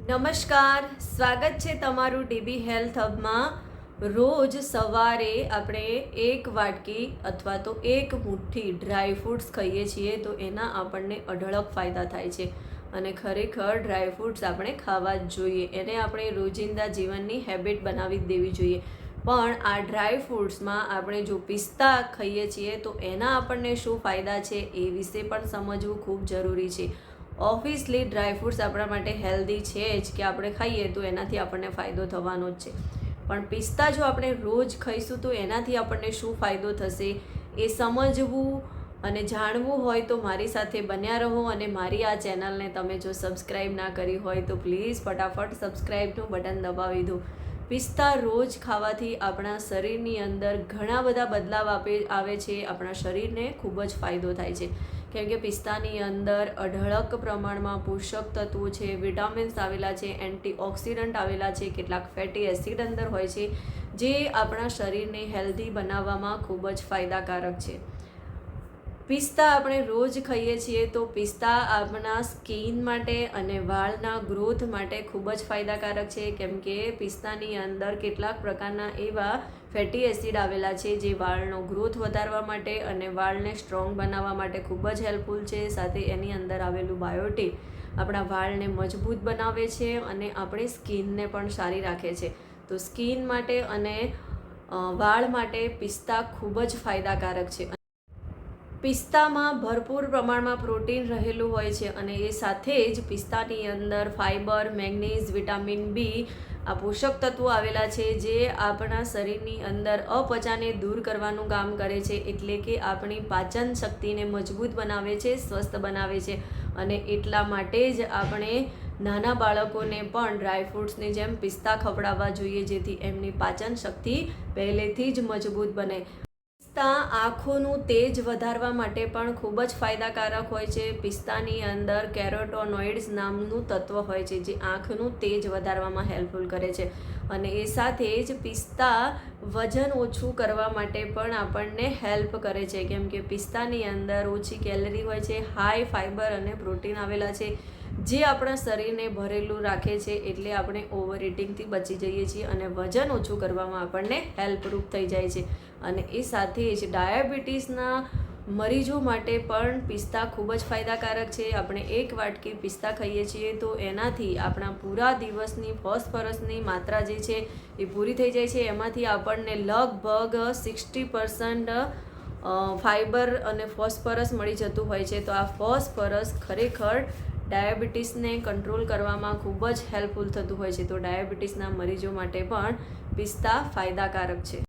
નમસ્કાર, સ્વાગત છે તમારું ડીબી હેલ્થ હબમાં। રોજ સવારે આપણે એક વાટકી અથવા તો એક મુઠ્ઠી ડ્રાય ફ્રૂટ્સ ખાઈએ છીએ તો એના આપણને અઢળક ફાયદા થાય છે અને ખરેખર ડ્રાય ફ્રૂટ્સ આપણે ખાવા જ જોઈએ। એને આપણે રોજિંદા જીવનની હેબિટ બનાવી જ દેવી જોઈએ। પણ આ ડ્રાય ફ્રૂટ્સમાં આપણે જો પિસ્તા ખાઈએ છીએ તો એના આપણને શું ફાયદા છે એ વિશે પણ સમજવું ખૂબ જરૂરી છે। ઓબ્વિયસલી ડ્રાય ફ્રૂટ્સ આપણા માટે હેલ્ધી છે જ કે આપણે ખાઈએ તો એનાથી આપણને ફાયદો થવાનો જ છે, પણ પિસ્તા જો આપણે રોજ ખાઈશું તો એનાથી આપણને શું ફાયદો થશે એ સમજવું અને જાણવું હોય તો મારી સાથે બન્યા રહો। અને મારી આ ચેનલને તમે જો સબસ્ક્રાઈબ ના કરી હોય તો પ્લીઝ ફટાફટ સબસ્ક્રાઈબનું બટન દબાવી દો। પિસ્તા રોજ ખાવાથી આપણા શરીરની અંદર ઘણા બધા બદલાવ આવે છે, આપણા શરીરને ખૂબ જ ફાયદો થાય છે કેમ કે પિસ્તાની અંદર અઢળક પ્રમાણમાં પોષક તત્વો છે, વિટામિન્સ આવેલા છે, એન્ટીઓક્સિડન્ટ આવેલા છે, કેટલાક ફેટી એસિડ અંદર હોય છે જે આપણા શરીરને હેલ્ધી બનાવવામાં ખૂબ જ ફાયદાકારક છે। પિસ્તા આપણે રોજ ખાઈએ છીએ તો પિસ્તા આપણા સ્કિન માટે અને વાળના ગ્રોથ માટે ખૂબ જ ફાયદાકારક છે કેમ કે પિસ્તાની અંદર કેટલાક પ્રકારના એવા ફેટી એસિડ આવેલા છે જે વાળનો ગ્રોથ વધારવા માટે અને વાળને સ્ટ્રોંગ બનાવવા માટે ખૂબ જ હેલ્પફુલ છે। સાથે એની અંદર આવેલું બાયોટિન આપણા વાળને મજબૂત બનાવે છે અને આપણી સ્કિનને પણ સારી રાખે છે। તો સ્કિન માટે અને વાળ માટે પિસ્તા ખૂબ જ ફાયદાકારક છે। પિસ્તામાં ભરપૂર પ્રમાણમાં પ્રોટીન રહેલું હોય છે અને એ સાથે જ પિસ્તાની અંદર ફાઇબર, મેગ્નીઝ, વિટામિન બી આ પોષક તત્વો આવેલા છે જે આપણા શરીરની અંદર અપચાને દૂર કરવાનું કામ કરે છે, એટલે કે આપણી પાચન શક્તિને મજબૂત બનાવે છે, સ્વસ્થ બનાવે છે અને એટલા માટે જ આપણે નાના બાળકોને પણ ડ્રાય ફ્રૂટ્સની જેમ પિસ્તા ખવડાવવા જોઈએ જેથી એમની પાચન શક્તિ પહેલેથી જ મજબૂત બને। પિસ્તા આંખોનું તેજ વધારવા માટે પણ ખૂબ જ ફાયદાકારક હોય છે। પિસ્તાની અંદર કેરોટોનોઇડ્સ નામનું તત્વ હોય છે જે આંખનું તેજ વધારવામાં હેલ્પફુલ કરે છે અને એ સાથે જ પિસ્તા વજન ઓછું કરવા માટે પણ આપણને હેલ્પ કરે છે કેમ કે પિસ્તાની અંદર ઓછી કેલરી હોય છે, હાઈ ફાઇબર અને પ્રોટીન આવેલા છે જે આપણા શરીરને ભરેલું રાખે છે, એટલે આપણે ઓવર ઇટિંગથી બચી જઈએ છીએ અને વજન ઓછું કરવામાં આપણને હેલ્પરૂપ થઈ જાય છે। અને એ સાથે જ ડાયાબિટીસના મરીજો માટે પણ પિસ્તા ખૂબ જ ફાયદાકારક છે। આપણે એક વાટકી પિસ્તા ખાઈએ છીએ તો એનાથી આપણા પૂરા દિવસની ફોસ્ફરસની માત્રા જે છે એ પૂરી થઈ જાય છે। એમાંથી આપણને લગભગ 60% ફાઇબર અને ફોસ્ફરસ મળી જતું હોય છે। તો આ ફોસ્ફરસ ખરેખર ડાયાબિટીસને કંટ્રોલ કરવામાં ખૂબ જ હેલ્પફુલ થતું હોય છે। તો ડાયાબિટીસના મરીજો માટે પણ પિસ્તા ફાયદાકારક છે।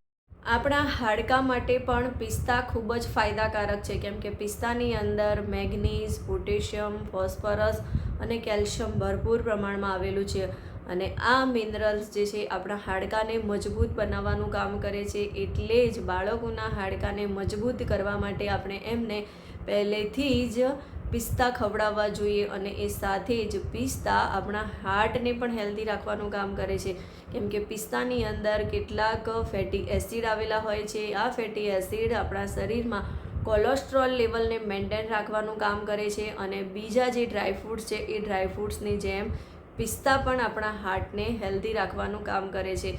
આપણા હાડકાં માટે પણ પિસ્તા ખૂબ જ ફાયદાકારક છે કેમ કે પિસ્તાની અંદર મેગ્નીઝ, પોટેશિયમ, ફોસ્ફરસ અને કેલ્શિયમ ભરપૂર પ્રમાણમાં આવેલું છે અને આ મિનરલ્સ જે છે આપણા હાડકાંને મજબૂત બનાવવાનું કામ કરે છે, એટલે જ બાળકોના હાડકાંને મજબૂત કરવા માટે આપણે એમને પહેલેથી જ પિસ્તા ખવડાવવા જોઈએ અને એ સાથે જ પિસ્તા આપણા હાર્ટને પણ હેલ્ધી રાખવાનું કામ કરે છે કેમ કે પિસ્તાની અંદર કેટલાક ફેટી એસિડ આવેલા હોય છે। આ ફેટી એસિડ આપણા શરીરમાં કોલેસ્ટ્રોલ લેવલને મેન્ટેન રાખવાનું કામ કરે છે અને બીજા જે ડ્રાય ફ્રૂટ્સ છે એ ડ્રાય ફ્રૂટ્સની જેમ પિસ્તા પણ આપણા હાર્ટને હેલ્ધી રાખવાનું કામ કરે છે।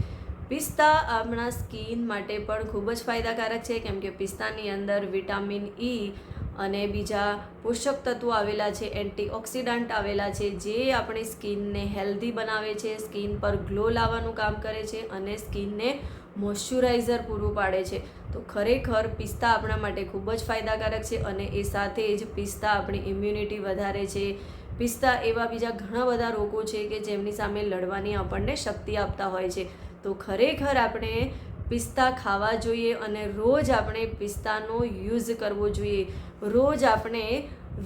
પિસ્તા આપણા સ્કિન માટે પણ ખૂબ જ ફાયદાકારક છે કેમ કે પિસ્તાની અંદર વિટામિન ઈ અને બીજા પોષક તત્વો આવેલા છે, એન્ટીઓક્સિડન્ટ આવેલા છે જે આપણી સ્કિનને હેલ્ધી બનાવે છે, સ્કિન પર ગ્લો લાવવાનું કામ કરે છે અને સ્કિનને મોઇશ્ચરાઇઝર પૂરું પાડે છે। તો ખરેખર પિસ્તા આપણા માટે ખૂબ જ ફાયદાકારક છે અને એ સાથે જ પિસ્તા આપણી ઇમ્યુનિટી વધારે છે। પિસ્તા એવા બીજા ઘણા બધા રોગો છે કે જેમની સામે લડવાની આપણને શક્તિ આપતા હોય છે। તો ખરેખર આપણે પિસ્તા ખાવા જોઈએ અને રોજ આપણે પિસ્તાનો યુઝ કરવો જોઈએ। રોજ આપણે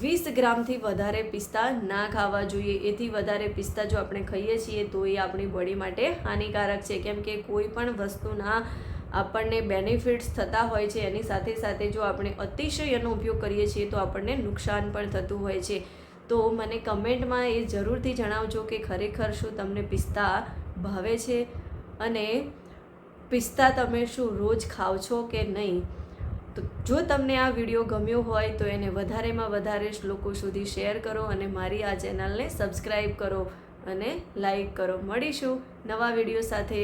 20 ગ્રામથી વધારે પિસ્તા ના ખાવા જોઈએ। એથી વધારે પિસ્તા જો આપણે ખાઈએ છીએ તો એ આપણી બોડી માટે હાનિકારક છે કેમ કે કોઈ પણ વસ્તુના આપણને બેનિફિટ્સ થતા હોય છે એની સાથે સાથે જો આપણે અતિશય એનો ઉપયોગ કરીએ છીએ તો આપણને નુકસાન પણ થતું હોય છે। તો મને કમેન્ટમાં એ જરૂરથી જણાવજો કે ખરેખર શું તમને પિસ્તા ભાવે છે અને પિસ્તા તમે શું રોજ ખાઓ છો કે નહીં। તો જો તમને આ વિડીયો ગમ્યો હોય તો એને વધારેમાં વધારે લોકો સુધી શેર કરો અને મારી આ ચેનલને સબસ્ક્રાઈબ કરો। અને લાઈક કરો. મળીશું નવા વિડીયો સાથે.